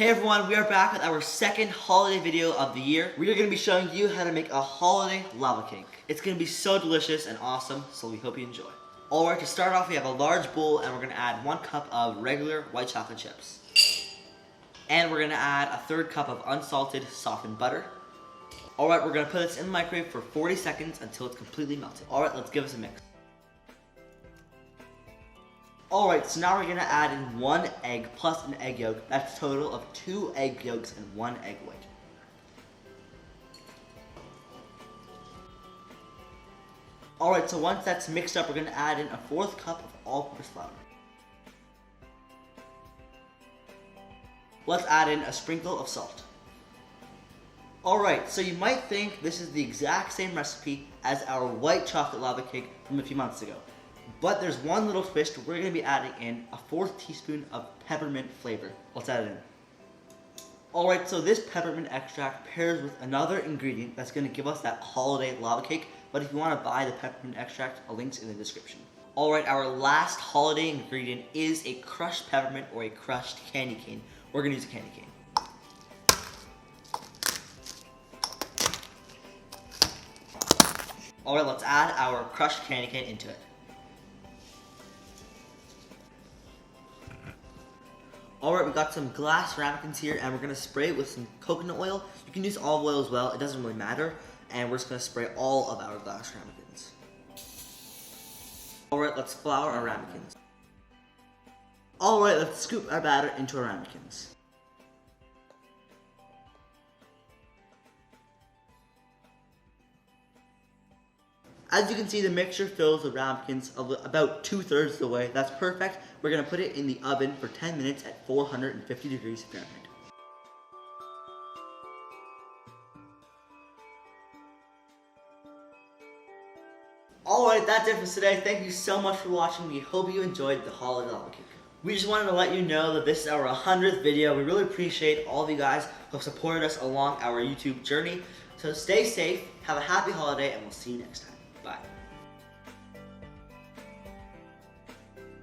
Hey everyone, we are back with our second holiday video of the year. We are going to be showing you how to make a holiday lava cake. It's going to be so delicious and awesome, so we hope you enjoy. Alright, to start off we have a large bowl and we're going to add 1 cup of regular white chocolate chips. And we're going to add a 1/3 cup of unsalted softened butter. Alright, we're going to put this in the microwave for 40 seconds until it's completely melted. Alright, let's give this a mix. Alright, so now we're going to add in 1 egg plus an egg yolk. That's a total of 2 egg yolks and 1 egg white. Alright, so once that's mixed up, we're going to add in a 1/4 cup of all-purpose flour. Let's add in a sprinkle of salt. Alright, so you might think this is the exact same recipe as our white chocolate lava cake from a few months ago. But there's one little twist. We're going to be adding in a 1/4 teaspoon of peppermint flavor. Let's add it in. Alright, so this peppermint extract pairs with another ingredient that's going to give us that holiday lava cake. But if you want to buy the peppermint extract, a link's in the description. Alright, our last holiday ingredient is a crushed peppermint or a crushed candy cane. We're going to use a candy cane. Alright, let's add our crushed candy cane into it. Alright, we got some glass ramekins here and we're going to spray it with some coconut oil. You can use olive oil as well, it doesn't really matter. And we're just going to spray all of our glass ramekins. Alright, let's flour our ramekins. Alright, let's scoop our batter into our ramekins. As you can see, the mixture fills the ramekins about 2/3 of the way. That's perfect. We're going to put it in the oven for 10 minutes at 450 degrees Fahrenheit. Alright, that's it for today. Thank you so much for watching. We hope you enjoyed the holiday lava cake. We just wanted to let you know that this is our 100th video. We really appreciate all of you guys who have supported us along our YouTube journey. So stay safe, have a happy holiday, and we'll see you next time. Bye.